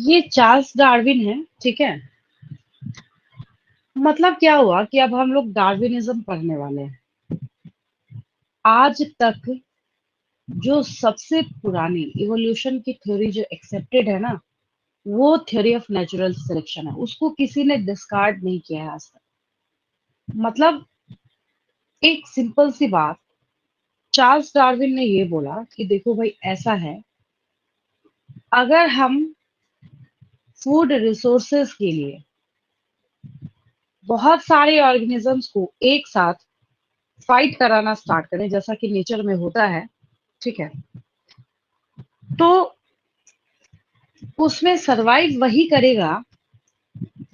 ये Charles Darwin है, ठीक है। मतलब क्या हुआ कि अब हम लोग डार्विनिज्म पढ़ने वाले हैं। आज तक जो सबसे पुरानी इवोल्यूशन की थ्योरी जो एक्सेप्टेड है ना, वो थ्योरी ऑफ नेचुरल सिलेक्शन है। उसको किसी ने डिस्कार्ड नहीं किया है आज तक। मतलब एक सिंपल सी बात, चार्ल्स डार्विन ने ये बोला कि देखो भाई ऐसा है, अगर हम फूड रिसोर्सेज के लिए बहुत सारे ऑर्गेनिजम्स को एक साथ फाइट कराना स्टार्ट करें, जैसा कि नेचर में होता है, ठीक है, तो उसमें सरवाइव वही करेगा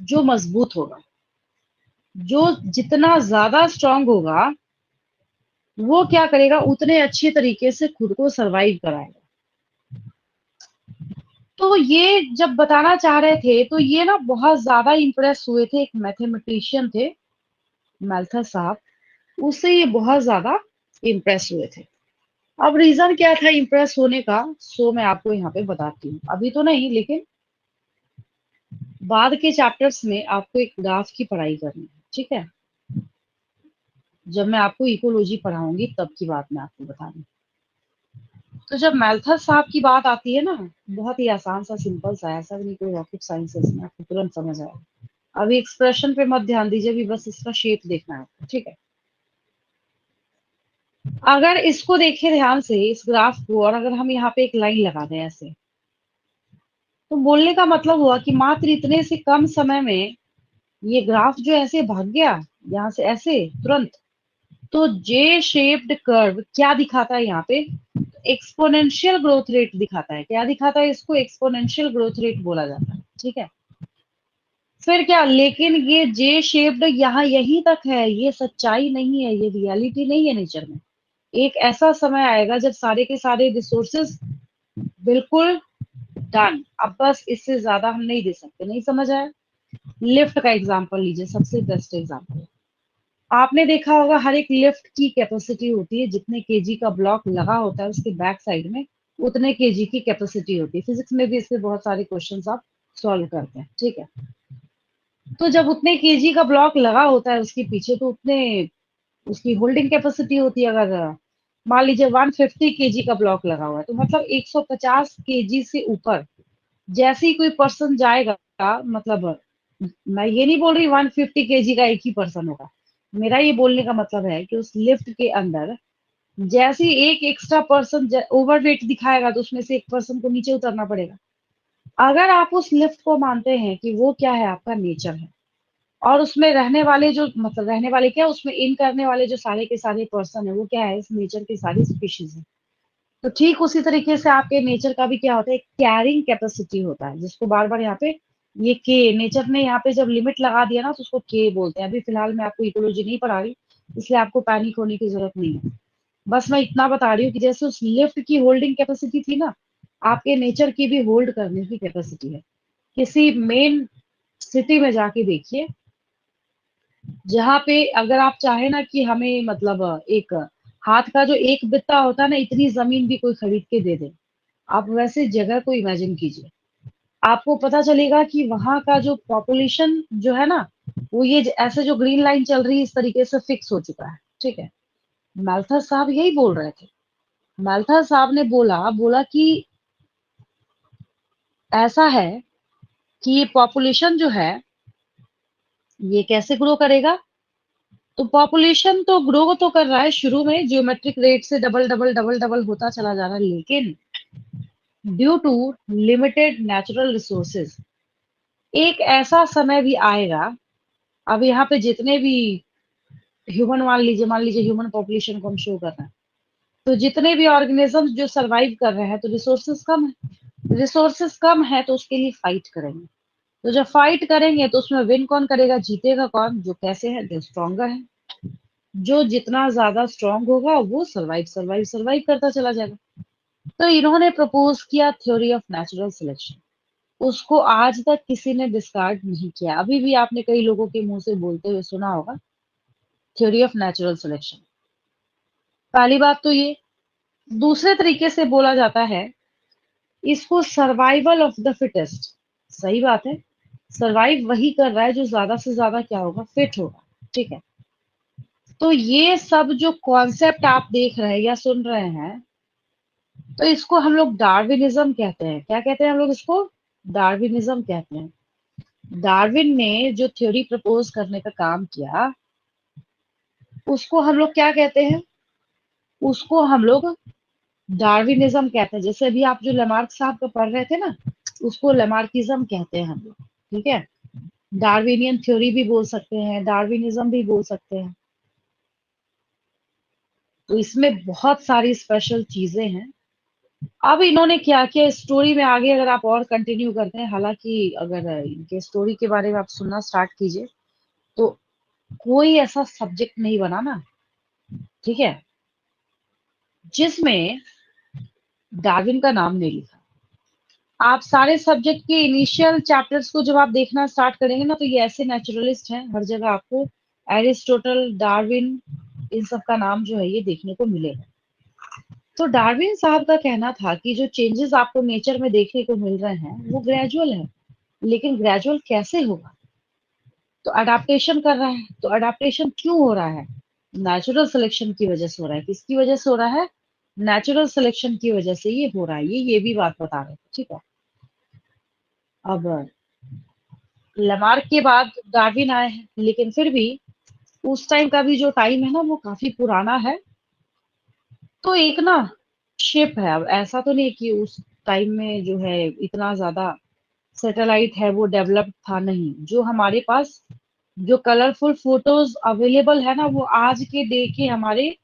जो मजबूत होगा। जो जितना ज्यादा स्ट्रांग होगा, वो क्या करेगा, उतने अच्छे तरीके से खुद को सरवाइव कराएगा। तो ये जब बताना चाह रहे थे, तो ये ना बहुत ज्यादा इंप्रेस हुए थे। एक मैथमेटिशियन थे, मैल्थस साहब, उससे ये बहुत ज्यादा इंप्रेस हुए थे। अब रीजन क्या था इंप्रेस होने का, सो मैं आपको यहाँ पे बताती हूँ। अभी तो नहीं, लेकिन बाद के चैप्टर्स में आपको एक ग्राफ की पढ़ाई करनी है, ठीक है। जब मैं आपको इकोलॉजी पढ़ाऊंगी तब की बात मैं आपको बता रही हूँ। तो जब मैल्थस साहब की बात आती है ना, बहुत ही आसान सा, सिंपल सा, ऐसा भी नहीं कोई रॉकेट साइंस है इसमें, आपको तुरंत समझ आएगा। अभी एक्सप्रेशन पे मत ध्यान दीजिए, अभी बस इसका शेप देखना है आपको, ठीक है। अगर इसको देखें ध्यान से, इस ग्राफ को, और अगर हम यहाँ पे एक लाइन लगा दें ऐसे, तो बोलने का मतलब हुआ कि मात्र इतने से कम समय में ये ग्राफ जो ऐसे भाग गया यहाँ से ऐसे तुरंत। तो जे शेप्ड कर्व क्या दिखाता है यहाँ पे, एक्सपोनेंशियल ग्रोथ रेट दिखाता है। क्या दिखाता है, इसको एक्सपोनेंशियल ग्रोथ रेट बोला जाता है, ठीक है। फिर क्या, लेकिन ये जे शेप्ड यहाँ यहीं तक है, ये सच्चाई नहीं है, ये रियलिटी नहीं है नेचर में। एक ऐसा समय आएगा जब सारे के सारे रिसोर्सेस बिल्कुल डन, अब बस इससे ज्यादा हम नहीं दे सकते। नहीं समझ आया? लिफ्ट का एग्जांपल लीजिए, सबसे बेस्ट एग्जांपल। आपने देखा होगा हर एक लिफ्ट की कैपेसिटी होती है, जितने केजी का ब्लॉक लगा होता है उसके बैक साइड में उतने केजी की कैपेसिटी होती है। फिजिक्स में भी इससे बहुत सारे क्वेश्चंस आप सॉल्व करते हैं, ठीक है। तो जब उतने केजी का ब्लॉक लगा होता है उसके पीछे, तो उतने उसकी होल्डिंग कैपेसिटी होती है। अगर मान लीजिए 150 केजी का ब्लॉक लगा हुआ है, तो मतलब 150 केजी से ऊपर जैसे ही कोई पर्सन जाएगा, मतलब मैं ये नहीं बोल रही 150 केजी का एक ही पर्सन होगा। मेरा ये बोलने का मतलब है कि उस लिफ्ट के अंदर जैसे ही एक एक्स्ट्रा पर्सन ओवरवेट दिखाएगा, तो उसमें से एक पर्सन को नीचे उतरना पड़ेगा। अगर आप उस लिफ्ट को मानते हैं कि वो क्या है, आपका नेचर है, और उसमें रहने वाले जो, मतलब रहने वाले क्या, उसमें इन करने वाले जो सारे के सारे पर्सन है, वो क्या है, इस नेचर की सारी स्पीशीज है। तो ठीक उसी तरीके से आपके नेचर का भी क्या होता है, कैरिंग कैपेसिटी होता है, जिसको बार बार यहाँ पे ये के नेचर ने यहाँ पे जब लिमिट लगा दिया ना, तो उसको के बोलते हैं। अभी फिलहाल मैं आपको इकोलॉजी नहीं पढ़ा रही, इसलिए आपको पैनिक होने की जरूरत नहीं है। बस मैं इतना बता रही हूँ कि जैसे उस लिफ्ट की होल्डिंग कैपेसिटी थी ना, आपके नेचर की भी होल्ड करने की कैपेसिटी है। किसी मेन सिटी में जाके देखिए, जहाँ पे अगर आप चाहे ना कि हमें, मतलब एक हाथ का जो एक बित्ता होता है ना, इतनी जमीन भी कोई खरीद के दे दे, आप वैसे जगह को इमेजिन कीजिए। आपको पता चलेगा कि वहां का जो पॉपुलेशन जो है ना, वो ये ऐसे जो ग्रीन लाइन चल रही है इस तरीके से फिक्स हो चुका है, ठीक है। माल्थस साहब यही बोल रहे थे। माल्थस साहब ने बोला बोला कि ऐसा है कि ये पॉपुलेशन जो है, ये कैसे ग्रो करेगा। तो पॉपुलेशन तो ग्रो तो कर रहा है, शुरू में जियोमेट्रिक रेट से डबल डबल डबल डबल होता चला जा रहा है, लेकिन due to limited natural resources एक ऐसा समय भी आएगा। अब यहाँ पे जितने भी ह्यूमन, मान लीजिए ह्यूमन पॉपुलेशन को हम शो कर रहे हैं, तो जितने भी ऑर्गेनिजम्स जो सरवाइव कर रहे हैं, तो रिसोर्सेज कम है। रिसोर्सेज कम है तो उसके लिए फाइट करेंगे। तो जब फाइट करेंगे तो उसमें विन कौन करेगा, जीतेगा कौन, जो कैसे है, जो स्ट्रॉन्गर है। जो जितना ज्यादा स्ट्रांग होगा वो सरवाइव सरवाइव सरवाइव करता चला जाएगा। तो इन्होंने प्रपोज किया थ्योरी ऑफ नेचुरल सिलेक्शन। उसको आज तक किसी ने डिस्कार्ड नहीं किया। अभी भी आपने कई लोगों के मुंह से बोलते हुए सुना होगा थ्योरी ऑफ नेचुरल सिलेक्शन। पहली बात तो ये। दूसरे तरीके से बोला जाता है इसको सर्वाइवल ऑफ द फिटेस्ट। सही बात है। सरवाइव वही कर रहा है जो ज्यादा से ज्यादा क्या होगा, फिट होगा। ठीक है। तो ये सब जो कॉन्सेप्ट आप देख रहे हैं या सुन रहे हैं, तो इसको हम लोग डार्विनिज्म कहते हैं। क्या कहते हैं हम लोग इसको? डार्विनिज्म कहते हैं। डार्विन ने जो थ्योरी प्रपोज करने का काम किया, उसको हम लोग क्या कहते हैं? उसको हम लोग डार्विनिज्म कहते हैं। जैसे अभी आप जो लेमार्क साहब का पढ़ रहे थे ना, उसको लेमार्किज्म कहते हैं हम लोग। ठीक है। डार्विनियन थ्योरी भी बोल सकते हैं, डार्विनिज्म भी बोल सकते हैं। तो इसमें बहुत सारी स्पेशल चीजें हैं। अब इन्होंने क्या किया स्टोरी में आगे, अगर आप और कंटिन्यू करते हैं, हालांकि अगर इनके स्टोरी के बारे में आप सुनना स्टार्ट कीजिए, तो कोई ऐसा सब्जेक्ट नहीं बना ना, ठीक है, जिसमें डार्विन का नाम नहीं लिखा। आप सारे सब्जेक्ट के इनिशियल चैप्टर्स को जब आप देखना स्टार्ट करेंगे ना, तो ये ऐसे नेचुरलिस्ट हैं, हर जगह आपको एरिस्टोटल, डार्विन, इन सब का नाम जो है ये देखने को मिलेगा। तो डार्विन साहब का कहना था कि जो चेंजेस आपको नेचर में देखने को मिल रहे हैं वो ग्रेजुअल है, लेकिन ग्रेजुअल कैसे होगा? तो अडाप्टेशन कर रहा है। तो अडाप्टेशन क्यों हो रहा है? नेचुरल सिलेक्शन की वजह से हो रहा है। किसकी वजह से हो रहा है? नेचुरल सिलेक्शन की वजह से ये हो रहा है। ये भी बात बता रहे थे। ठीक है। अब लमार्क के बाद डार्विन आए हैं, लेकिन फिर भी उस टाइम का भी जो टाइम है ना, वो काफी पुराना है। तो एक ना शिप है। अब ऐसा तो नहीं कि उस टाइम में जो है इतना ज्यादा सैटेलाइट है वो डेवलप था, नहीं। जो हमारे पास जो कलरफुल फोटोज अवेलेबल है ना, वो आज के डे के हमारे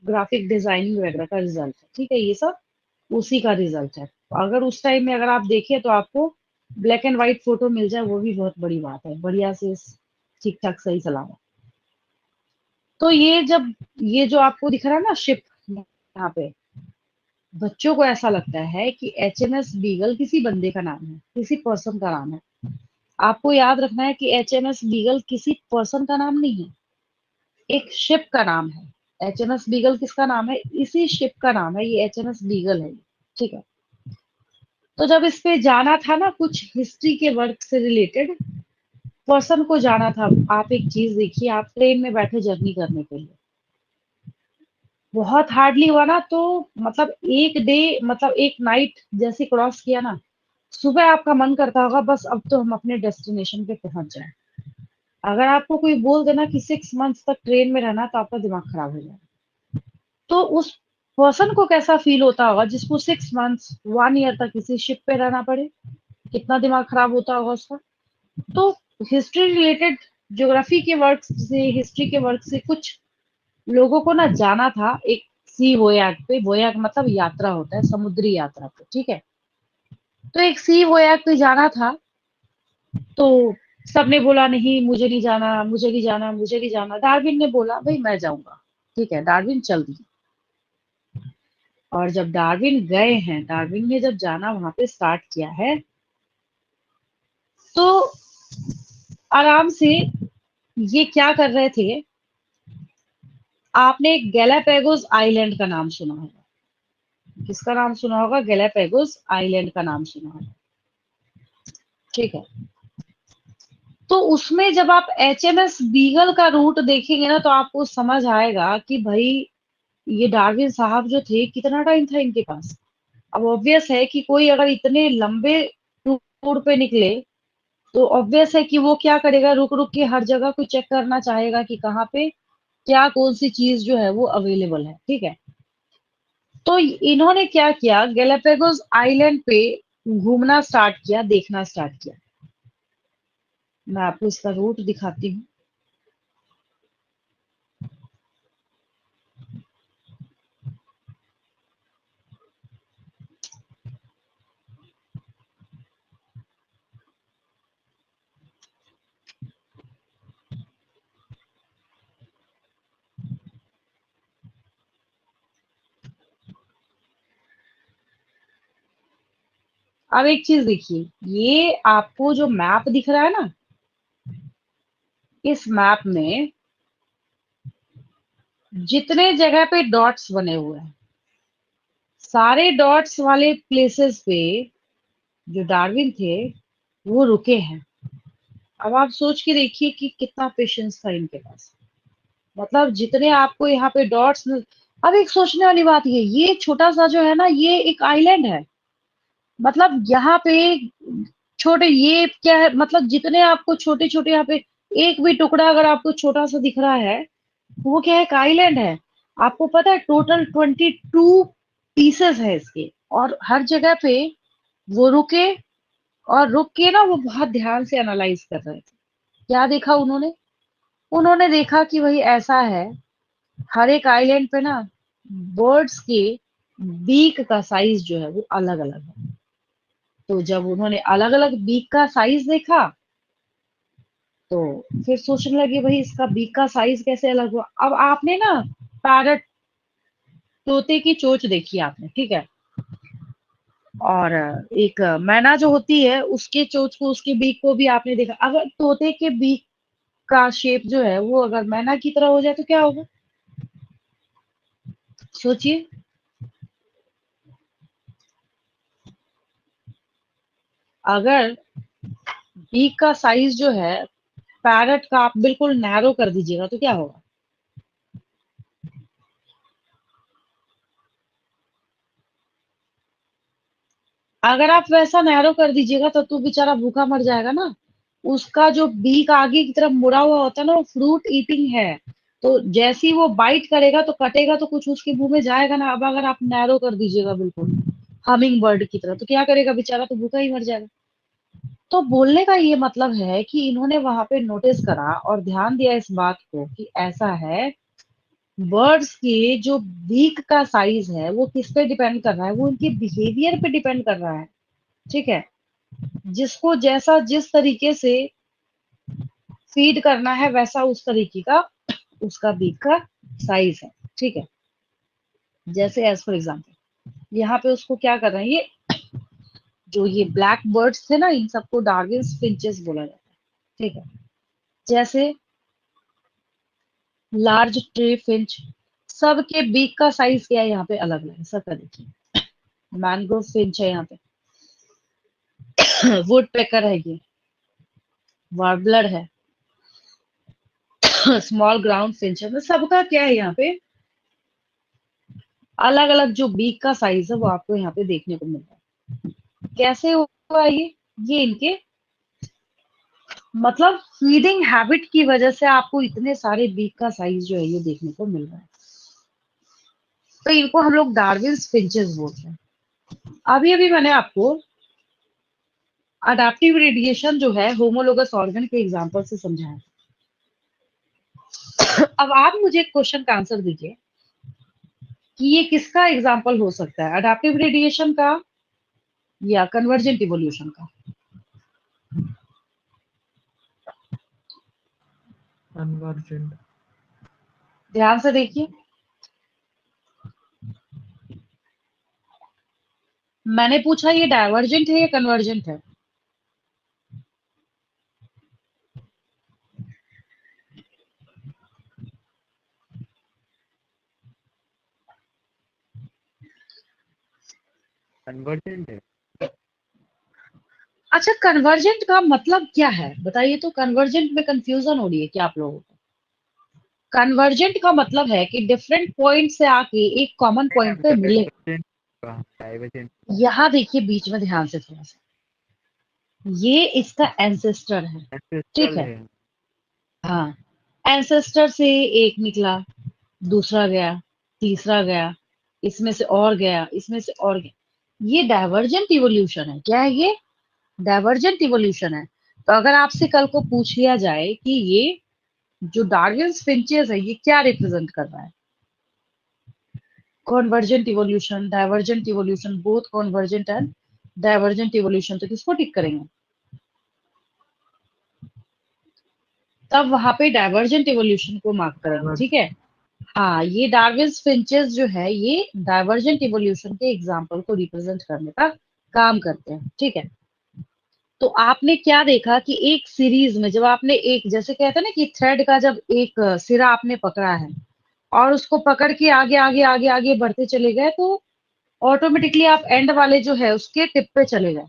ग्राफिक डिजाइनिंग वगैरह का रिजल्ट है। ठीक है। ये सब उसी का रिजल्ट है। तो अगर उस टाइम में अगर आप देखें तो आपको ब्लैक एंड व्हाइट फोटो मिल जाए, वो भी बहुत बड़ी बात है। बढ़िया से ठीक ठाक सही सलामत। तो ये जब ये जो आपको दिख रहा है ना शिप यहाँ पे, बच्चों को ऐसा लगता है कि HMS बीगल किसी बंदे का नाम है, किसी पर्सन का नाम है। आपको याद रखना है कि HMS बीगल किसी पर्सन का नाम नहीं है, एक शिप का नाम है। HMS बीगल किसका नाम है? इसी शिप का नाम है, ये HMS बीगल है। ठीक है। तो जब इस पे जाना था ना, कुछ हिस्ट्री के वर्क से रिलेटेड पर्सन को जाना था। आप एक चीज देखिए, आप ट्रेन में बैठे जर्नी करने के लिए, बहुत हार्डली हुआ ना, तो मतलब एक डे, मतलब एक नाइट जैसे क्रॉस किया ना, सुबह आपका मन करता होगा बस अब तो हम अपने डेस्टिनेशन पे पहुंच जाए। अगर आपको कोई बोल देना कि 6 मंथ्स तक ट्रेन में रहना, तो आपका दिमाग खराब हो जाएगा। तो उस पर्सन को कैसा फील होता होगा जिसको 6 मंथ्स, 1 ईयर तक किसी शिप पे रहना पड़े? कितना दिमाग खराब होता होगा उसका। तो हिस्ट्री रिलेटेड, ज्योग्राफी के वर्क से, हिस्ट्री के वर्क से कुछ लोगों को ना जाना था एक सी वोयाग पे। वोयाग मतलब यात्रा होता है, समुद्री यात्रा पे। ठीक है। तो एक सी वोयाग पे जाना था। तो सबने बोला नहीं, मुझे नहीं जाना, मुझे नहीं जाना, मुझे नहीं जाना। डार्विन ने बोला भाई मैं जाऊंगा। ठीक है। डार्विन चल दिए। और जब डार्विन गए हैं, डार्विन ने जब जाना वहां पे स्टार्ट किया है, तो आराम से ये क्या कर रहे थे? आपने गैलापेगोस आइलैंड का नाम सुना होगा। किसका नाम सुना होगा? गैलापेगोस आइलैंड का नाम सुना होगा। ठीक है। तो उसमें जब आप HMS बीगल का रूट देखेंगे ना, तो आपको समझ आएगा कि भाई ये डार्विन साहब जो थे, कितना टाइम था इनके पास। अब ऑब्वियस है कि कोई अगर इतने लंबे टूर पे निकले, तो ऑब्वियस है कि वो क्या करेगा, रुक रुक के हर जगह को चेक करना चाहेगा कि कहाँ पे क्या कौन सी चीज जो है वो अवेलेबल है। ठीक है। तो इन्होंने क्या किया, गैलापेगोस आइलैंड पे घूमना स्टार्ट किया, देखना स्टार्ट किया। मैं आपको इसका रूट दिखाती हूँ। अब एक चीज देखिए, ये आपको जो मैप दिख रहा है ना, इस मैप में जितने जगह पे डॉट्स बने हुए हैं, सारे डॉट्स वाले प्लेसेस पे जो डार्विन थे, वो रुके हैं। अब आप सोच के देखिए कि कितना पेशेंस था इनके पास। मतलब जितने आपको यहाँ पे डॉट्स, अब एक सोचने वाली बात ये छोटा सा जो है ना, ये एक आइलैंड है। मतलब यहाँ पे छोटे, ये क्या है, मतलब जितने आपको छोटे छोटे यहाँ पे एक भी टुकड़ा अगर आपको छोटा सा दिख रहा है, वो क्या है, एक आइलैंड है। आपको पता है टोटल 22 पीसेस है इसके, और हर जगह पे वो रुके, और रुक के ना वो बहुत ध्यान से एनालाइज कर रहे थे। क्या देखा उन्होंने? उन्होंने देखा कि वही ऐसा है, हर एक आइलैंड पे ना बर्ड्स के बीक का साइज जो है वो अलग अलग है। तो जब उन्होंने अलग अलग बीक का साइज देखा, तो फिर सोचने लगे भाई इसका बीक का साइज कैसे अलग हुआ। अब आपने ना पैरट, तोते की चोंच देखी आपने, ठीक है, और एक मैना जो होती है उसके चोंच को, उसके बीक को भी आपने देखा। अगर तोते के बीक का शेप जो है वो अगर मैना की तरह हो जाए तो क्या होगा? सोचिए। अगर बीक का साइज जो है पैरट का आप बिल्कुल नैरो कर दीजिएगा तो क्या होगा? अगर आप वैसा नैरो कर दीजिएगा तो बेचारा भूखा मर जाएगा ना। उसका जो बीक आगे की तरफ मुड़ा हुआ होता है ना, वो फ्रूट ईटिंग है। तो जैसे ही वो बाइट करेगा तो कटेगा तो कुछ उसके मुंह में जाएगा ना। अब अगर आप नैरो कर दीजिएगा बिल्कुल हमिंग बर्ड की तरह, तो क्या करेगा बेचारा? तो भूखा ही मर जाएगा। तो बोलने का ये मतलब है कि इन्होंने वहां पे नोटिस करा और ध्यान दिया इस बात को कि ऐसा है, बर्ड्स के जो बीक का साइज है वो किस पे डिपेंड कर रहा है? वो उनके बिहेवियर पे डिपेंड कर रहा है। ठीक है, जिसको जैसा जिस तरीके से फीड करना है वैसा उस तरीके का उसका बीक का साइज है। ठीक है, जैसे एज फॉर एग्जाम्पल यहाँ पे उसको क्या कर रहे हैं, ये जो ये ब्लैक बर्ड्स थे ना, इन सबको डार्विन फिंचेस बोला जाता है। ठीक है, जैसे लार्ज ट्री फिंच, सबके बीक का साइज क्या है यहाँ पे अलग अलग है सबका। देखिए मैंग्रोव फिंच है यहाँ पे, वुड पेकर है, ये वार्बलर है, स्मॉल ग्राउंड फिंच है। तो सबका क्या है यहाँ पे अलग अलग जो बीक का साइज है वो आपको यहाँ पे देखने को मिल रहा है। कैसे हुआ ये इनके मतलब फीडिंग हैबिट की वजह से आपको इतने सारे बीक का साइज जो है ये देखने को मिल रहा है। तो इनको हम लोग डार्विन फिंचेस बोलते हैं। अभी अभी मैंने आपको अडेप्टिव रेडिएशन जो है होमोलोगस ऑर्गन के एग्जांपल से समझाया। अब आप मुझे एक क्वेश्चन का आंसर दीजिए कि ये किसका एग्जांपल हो सकता है, अडेप्टिव रेडिएशन का या कन्वर्जेंट इवोल्यूशन का? कन्वर्जेंट। ध्यान से देखिए, मैंने पूछा ये डाइवर्जेंट है या कन्वर्जेंट है? कन्वर्जेंट है। अच्छा, कन्वर्जेंट का मतलब क्या है बताइए तो? कन्वर्जेंट में कंफ्यूजन हो रही है क्या आप लोगों को? कन्वर्जेंट का मतलब है कि डिफरेंट पॉइंट से आके एक कॉमन पॉइंट पे मिले। डाइवर्जेंट का डाइवर्जेंट। यहाँ देखिए बीच में ध्यान से थोड़ा सा, ये इसका एंसेस्टर है। ठीक एंसेस्ट्रल है, है। हाँ, एंसेस्टर से एक निकला, दूसरा गया, तीसरा गया, इसमें से और गया, इसमें से और गया। ये डाइवर्जेंट इवोल्यूशन है। क्या है ये? डाइवर्जेंट इवोल्यूशन है। तो अगर आपसे कल को पूछ लिया जाए कि ये जो डार्विन फिंचेस है ये क्या रिप्रेजेंट कर रहा है, convergent evolution, divergent evolution, both convergent and divergent evolution, तो किसको टिक करेंगे? तब वहां पे डाइवर्जेंट इवोल्यूशन को मार्क करेंगे। डाइवर्ज। ठीक है, हाँ, ये डार्विन फिंचेस जो है ये डाइवर्जेंट इवोल्यूशन के एग्जाम्पल को रिप्रेजेंट करने का काम करते हैं। ठीक है, तो आपने क्या देखा कि एक सीरीज में जब आपने एक, जैसे कहते हैं ना कि थ्रेड का जब एक सिरा आपने पकड़ा है और उसको पकड़ के आगे आगे आगे आगे बढ़ते चले गए, तो ऑटोमेटिकली आप एंड वाले जो है उसके टिप पे चले गए।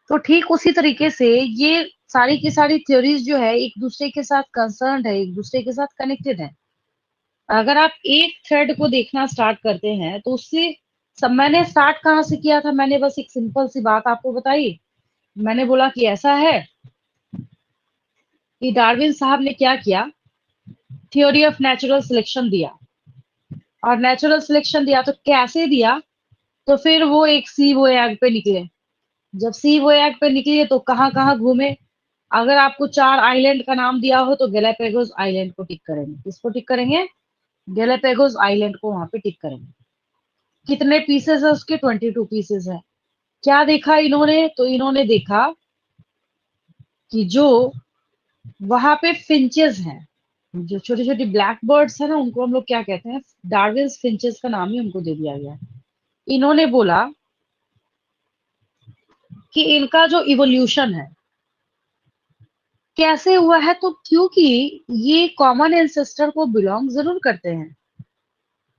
तो ठीक उसी तरीके से ये सारी की सारी थ्योरीज जो है एक दूसरे के साथ कंसर्न्ड है, एक दूसरे के साथ कनेक्टेड है। अगर आप एक थ्रेड को देखना स्टार्ट करते हैं तो उससे सब मैंने स्टार्ट कहाँ से किया था, मैंने बस एक सिंपल सी बात आपको बताई। मैंने बोला कि ऐसा है कि डार्विन साहब ने क्या किया, थ्योरी ऑफ नेचुरल सिलेक्शन दिया, और नेचुरल सिलेक्शन दिया तो कैसे दिया, तो फिर वो एक सी वो एग पे निकले। जब सी वो एग पे निकले तो कहाँ कहाँ घूमे। अगर आपको 4 आइलैंड का नाम दिया हो तो गैलापेगोस आइलैंड को टिक करेंगे। किसको टिक करेंगे? गैलापेगोस आइलैंड को वहां पे टिक करेंगे। कितने पीसेस है उसके? 22 पीसेस है। क्या देखा इन्होंने? तो इन्होंने देखा कि जो वहां पे फिंचेस हैं, जो छोटी छोटी ब्लैक बर्ड्स है ना, उनको हम लोग क्या कहते हैं? डार्विन फिंचेस का नाम ही उनको दे दिया गया है। इन्होंने बोला कि इनका जो इवोल्यूशन है कैसे हुआ है, तो क्योंकि ये कॉमन एंसेस्टर को बिलोंग जरूर करते हैं,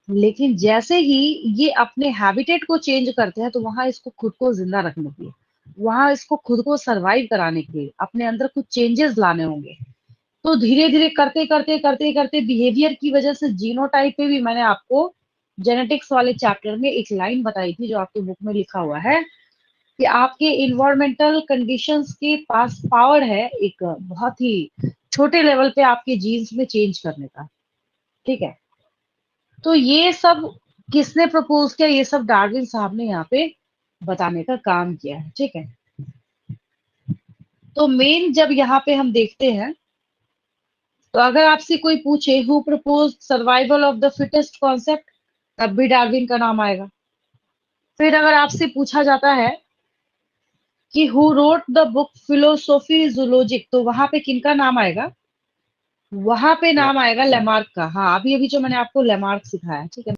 लेकिन जैसे ही ये अपने हैबिटेट को चेंज करते हैं तो वहां इसको खुद को जिंदा रखने के लिए, वहां इसको खुद को सरवाइव कराने के लिए अपने अंदर कुछ चेंजेस लाने होंगे। तो धीरे धीरे करते करते करते करते बिहेवियर की वजह से जीनोटाइप पे भी मैंने आपको जेनेटिक्स वाले चैप्टर में एक लाइन बताई थी जो आपके बुक में लिखा हुआ है कि आपके इन्वायरमेंटल कंडीशंस के पास पावर है एक बहुत ही छोटे लेवल पे आपके जीन्स में चेंज करने का। ठीक है, तो ये सब किसने प्रपोज किया? ये सब डार्विन साहब ने यहाँ पे बताने का काम किया है। ठीक है, तो मेन जब यहाँ पे हम देखते हैं तो अगर आपसे कोई पूछे who propose survival of the fittest concept, तब भी डार्विन का नाम आएगा। फिर अगर आपसे पूछा जाता है कि who wrote the book philosophy zoologique, तो वहां पे किनका नाम आएगा? वहां पे नाम आएगा लेमार्क का। हाँ, अभी अभी जो मैंने आपको लेमार्क सिखाया, ठीक है।